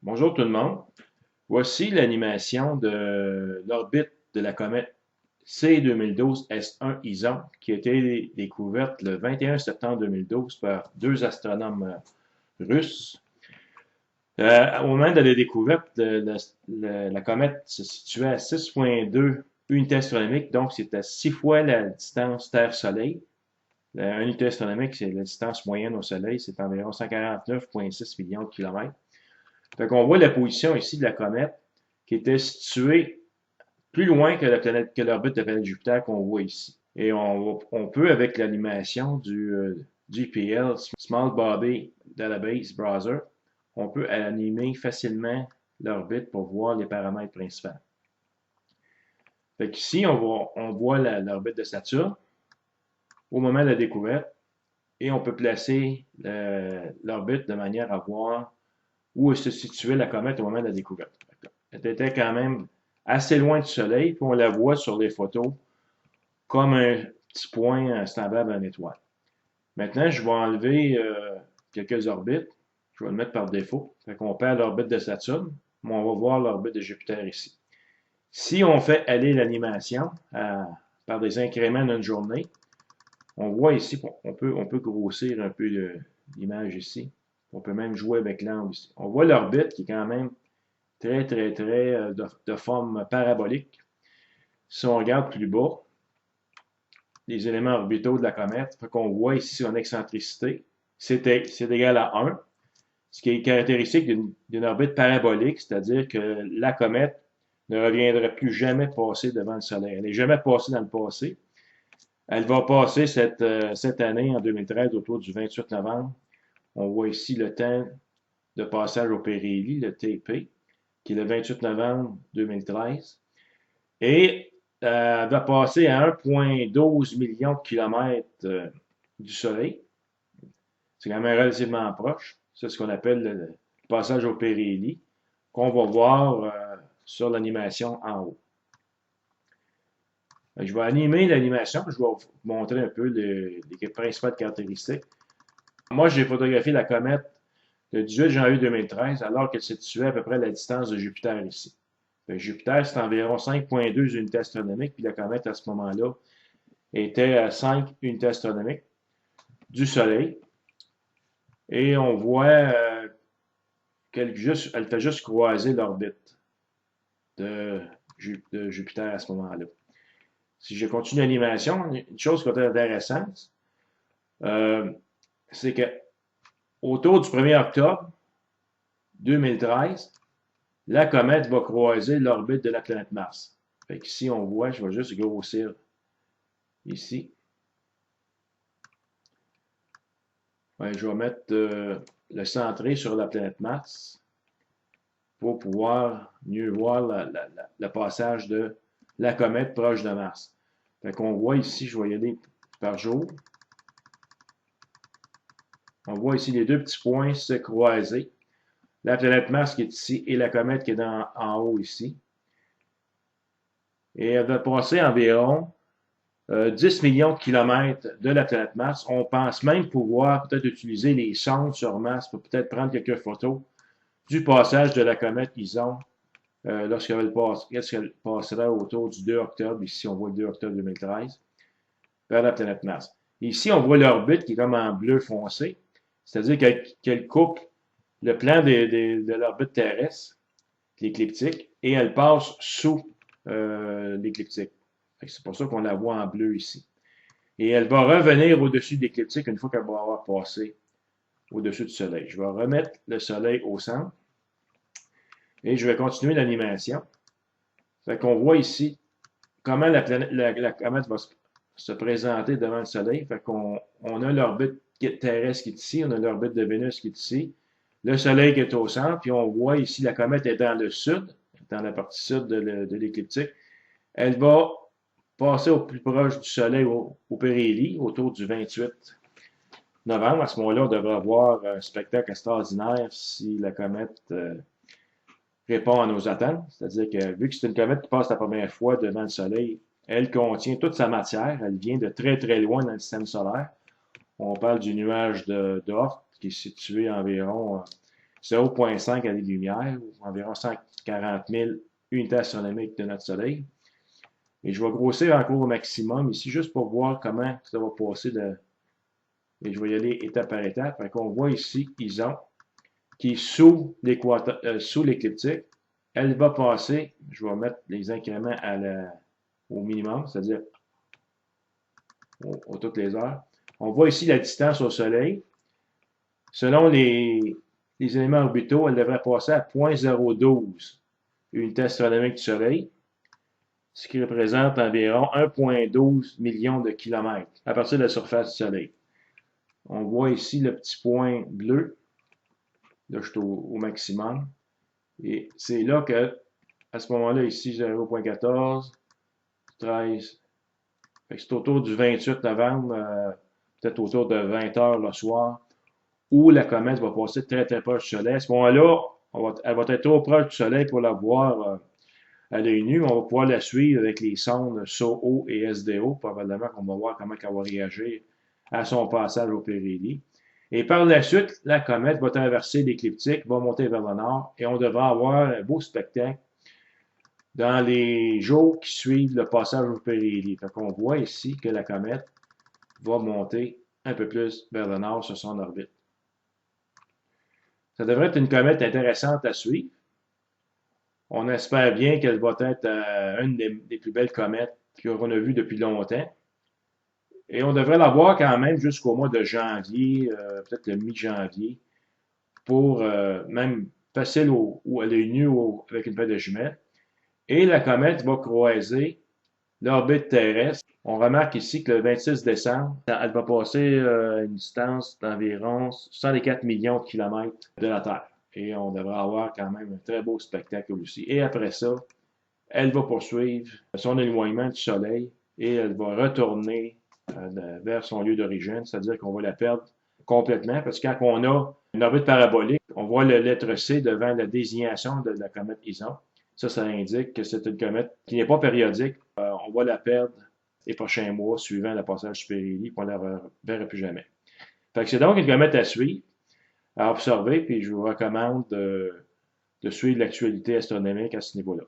Bonjour tout le monde. Voici l'animation de l'orbite de la comète C 2012 S1 ISON qui a été découverte le 21 septembre 2012 par deux astronomes russes. Au moment de la découverte, la comète se situait à 6,2 unités astronomiques, donc c'est à 6 fois la distance Terre-Soleil. Une unité astronomique, c'est la distance moyenne au Soleil, c'est environ 149,6 millions de kilomètres. Fait qu'on voit la position ici de la comète qui était située plus loin que la planète, que l'orbite de la planète Jupiter qu'on voit ici. Et on peut, avec l'animation du GPL, Small Body Database Browser, on peut animer facilement l'orbite pour voir les paramètres principaux. Fait qu'ici, on voit l'orbite de Saturne au moment de la découverte et on peut placer l'orbite de manière à voir où se situait la comète au moment de la découverte. Elle était quand même assez loin du Soleil, puis on la voit sur les photos comme un petit point semblable à une étoile. Maintenant, je vais enlever quelques orbites. Je vais le mettre par défaut. Fait qu'on perd l'orbite de Saturne, mais on va voir l'orbite de Jupiter ici. Si on fait aller l'animation par des incréments d'une journée, on voit ici, on peut grossir un peu l'image ici. On peut même jouer avec l'angle ici. On voit l'orbite qui est quand même très de forme parabolique. Si on regarde plus bas, les éléments orbitaux de la comète, fait qu'on voit ici son excentricité, c'est égal à 1, ce qui est caractéristique d'une orbite parabolique, c'est-à-dire que la comète ne reviendra plus jamais passer devant le Soleil. Elle n'est jamais passée dans le passé. Elle va passer cette année, en 2013, autour du 28 novembre. On voit ici le temps de passage au périhélie, le TP, qui est le 28 novembre 2013. Et elle va passer à 1,12 million de kilomètres du Soleil. C'est quand même relativement proche. C'est ce qu'on appelle le passage au périhélie, qu'on va voir sur l'animation en haut. Je vais animer l'animation, je vais vous montrer un peu les principales caractéristiques. Moi, j'ai photographié la comète le 18 janvier 2013, alors qu'elle se situait à peu près à la distance de Jupiter ici. Jupiter, c'est environ 5,2 unités astronomiques, puis la comète, à ce moment-là, était à 5 unités astronomiques du Soleil. Et on voit qu'elle fait juste croiser l'orbite de Jupiter à ce moment-là. Si je continue l'animation, une chose qui est intéressante, c'est que autour du 1er octobre 2013, la comète va croiser l'orbite de la planète Mars. Fait qu'ici, on voit, je vais juste grossir ici. Ouais, je vais mettre le centré sur la planète Mars pour pouvoir mieux voir le passage de la comète proche de Mars. Fait qu'on voit ici, je vais y aller par jour. On voit ici les deux petits points se croiser. La planète Mars qui est ici et la comète qui est en haut ici. Et elle va passer environ 10 millions de kilomètres de la planète Mars. On pense même pouvoir peut-être utiliser les sondes sur Mars pour peut-être prendre quelques photos du passage de la comète ISON lorsqu'elle passera autour du 2 octobre. Ici, on voit le 2 octobre 2013 vers la planète Mars. Ici, on voit l'orbite qui est comme en bleu foncé, c'est-à-dire qu'elle coupe le plan de l'orbite terrestre, l'écliptique, et elle passe sous l'écliptique. C'est pour ça qu'on la voit en bleu ici. Et elle va revenir au-dessus de l'écliptique une fois qu'elle va avoir passé au-dessus du Soleil. Je vais remettre le Soleil au centre et je vais continuer l'animation. Fait qu'on voit ici comment la comète va se présenter devant le Soleil. Fait qu'on a l'orbite terrestre qui est ici, on a l'orbite de Vénus qui est ici, le Soleil qui est au centre, puis on voit ici la comète est dans le sud, dans la partie sud de l'écliptique. Elle va passer au plus proche du Soleil au périhélie, autour du 28 novembre. À ce moment-là, on devrait avoir un spectacle extraordinaire si la comète répond à nos attentes. C'est-à-dire que vu que c'est une comète qui passe la première fois devant le Soleil, elle contient toute sa matière. Elle vient de très loin dans le système solaire. On parle du nuage d'Oort qui est situé à environ 0,5 années-lumière, ou environ 140 000 unités astronomiques de notre Soleil. Et je vais grossir encore au maximum ici, juste pour voir comment ça va passer et je vais y aller étape par étape. Fait qu'on voit ici Ison, qui est sous l'écliptique. Elle va passer, je vais mettre les incréments au minimum, c'est-à-dire toutes les heures. On voit ici la distance au Soleil. Selon les éléments orbitaux, elle devrait passer à 0,012 unités astronomiques du Soleil, ce qui représente environ 1,12 million de kilomètres à partir de la surface du Soleil. On voit ici le petit point bleu. Là, je suis au maximum. Et c'est là que, à ce moment-là, ici, 0,14, 13. C'est autour du 28 novembre, peut-être autour de 20 heures le soir, où la comète va passer très très proche du Soleil. À ce moment-là, elle va être trop proche du Soleil pour la voir à l'œil nu. On va pouvoir la suivre avec les sondes SOHO et SDO. Probablement qu'on va voir comment elle va réagir à son passage au périhélie. Et par la suite, la comète va traverser l'écliptique, va monter vers le nord, et on devra avoir un beau spectacle dans les jours qui suivent le passage au périhélie. Donc, on voit ici que la comète va monter un peu plus vers le nord sur son orbite. Ça devrait être une comète intéressante à suivre. On espère bien qu'elle va être une des plus belles comètes qu'on a vues depuis longtemps. Et on devrait la voir quand même jusqu'au mois de janvier, peut-être le mi-janvier, pour même facile à l'œil nu avec une paire de jumelles. Et la comète va croiser l'orbite terrestre. On remarque ici que le 26 décembre, elle va passer une distance d'environ 104 millions de kilomètres de la Terre. Et on devrait avoir quand même un très beau spectacle aussi. Et après ça, elle va poursuivre son éloignement du Soleil et elle va retourner vers son lieu d'origine, c'est-à-dire qu'on va la perdre complètement, parce que quand on a une orbite parabolique, on voit la lettre C devant la désignation de la comète Ison. Ça indique que c'est une comète qui n'est pas périodique. On va la perdre les prochains mois suivant le passage du périhélie, puis on ne la verra plus jamais. Fait que c'est donc une comète à suivre, à observer, puis je vous recommande de suivre l'actualité astronomique à ce niveau-là.